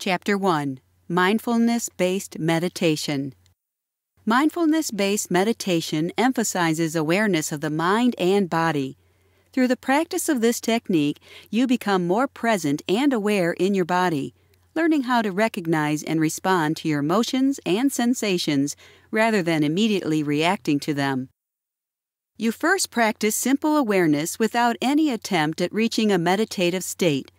Chapter 1. Mindfulness-Based Meditation. Mindfulness-based meditation emphasizes awareness of the mind and body. Through the practice of this technique, you become more present and aware in your body, learning how to recognize and respond to your emotions and sensations rather than immediately reacting to them. You first practice simple awareness without any attempt at reaching a meditative state.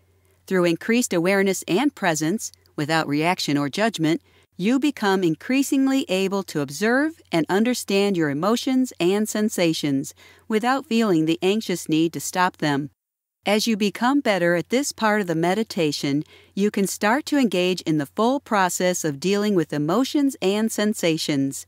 Through increased awareness and presence, without reaction or judgment, you become increasingly able to observe and understand your emotions and sensations without feeling the anxious need to stop them. As you become better at this part of the meditation, you can start to engage in the full process of dealing with emotions and sensations.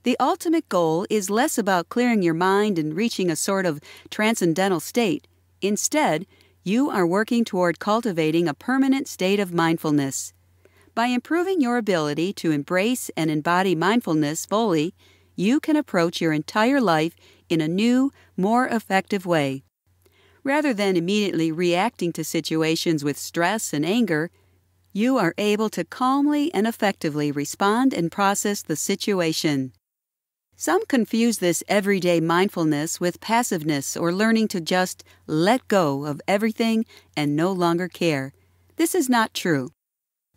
The ultimate goal is less about clearing your mind and reaching a sort of transcendental state. Instead, you are working toward cultivating a permanent state of mindfulness. By improving your ability to embrace and embody mindfulness fully, you can approach your entire life in a new, more effective way. Rather than immediately reacting to situations with stress and anger, you are able to calmly and effectively respond and process the situation. Some confuse this everyday mindfulness with passiveness or learning to just let go of everything and no longer care. This is not true.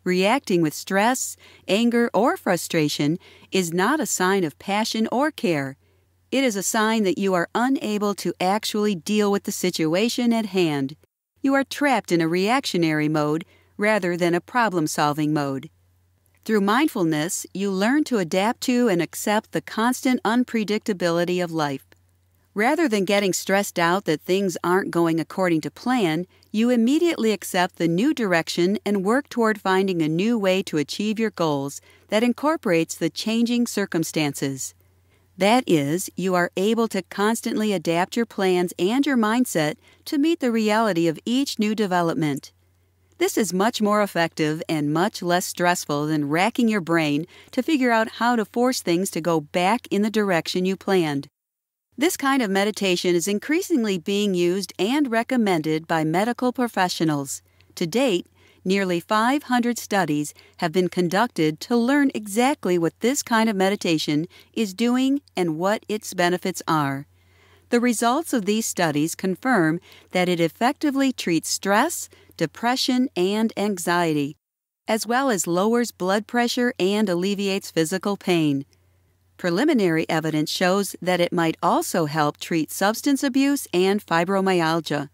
Reacting with stress, anger, or frustration is not a sign of passion or care. It is a sign that you are unable to actually deal with the situation at hand. You are trapped in a reactionary mode rather than a problem-solving mode. Through mindfulness, you learn to adapt to and accept the constant unpredictability of life. Rather than getting stressed out that things aren't going according to plan, you immediately accept the new direction and work toward finding a new way to achieve your goals that incorporates the changing circumstances. That is, you are able to constantly adapt your plans and your mindset to meet the reality of each new development. This is much more effective and much less stressful than racking your brain to figure out how to force things to go back in the direction you planned. This kind of meditation is increasingly being used and recommended by medical professionals. To date, nearly 500 studies have been conducted to learn exactly what this kind of meditation is doing and what its benefits are. The results of these studies confirm that it effectively treats stress, depression, and anxiety, as well as lowers blood pressure and alleviates physical pain. Preliminary evidence shows that it might also help treat substance abuse and fibromyalgia.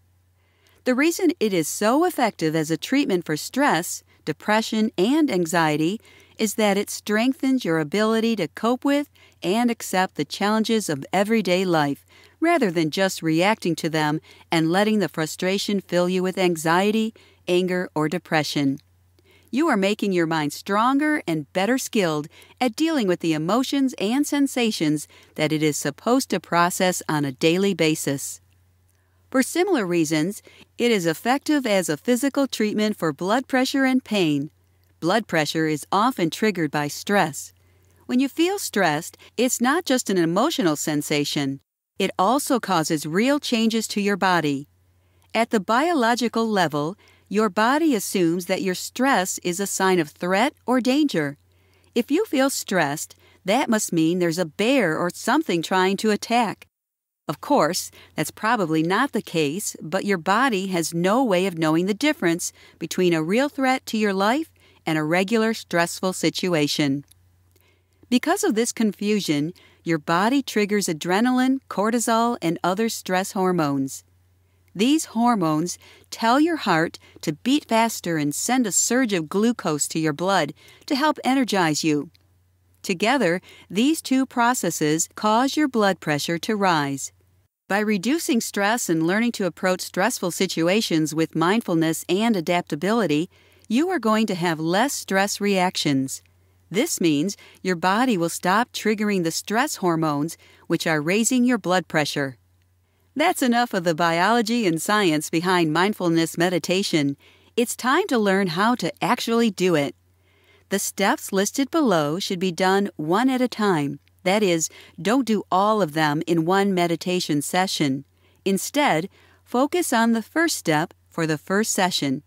The reason it is so effective as a treatment for stress, depression, and anxiety is that it strengthens your ability to cope with and accept the challenges of everyday life, rather than just reacting to them and letting the frustration fill you with anxiety, anger, or depression. You are making your mind stronger and better skilled at dealing with the emotions and sensations that it is supposed to process on a daily basis. For similar reasons, it is effective as a physical treatment for blood pressure and pain. Blood pressure is often triggered by stress. When you feel stressed, it's not just an emotional sensation. It also causes real changes to your body. At the biological level, your body assumes that your stress is a sign of threat or danger. If you feel stressed, that must mean there's a bear or something trying to attack. Of course, that's probably not the case, but your body has no way of knowing the difference between a real threat to your life and a regular stressful situation. Because of this confusion, your body triggers adrenaline, cortisol, and other stress hormones. These hormones tell your heart to beat faster and send a surge of glucose to your blood to help energize you. Together, these two processes cause your blood pressure to rise. By reducing stress and learning to approach stressful situations with mindfulness and adaptability, you are going to have less stress reactions. This means your body will stop triggering the stress hormones, which are raising your blood pressure. That's enough of the biology and science behind mindfulness meditation. It's time to learn how to actually do it. The steps listed below should be done one at a time. That is, don't do all of them in one meditation session. Instead, focus on the first step for the first session.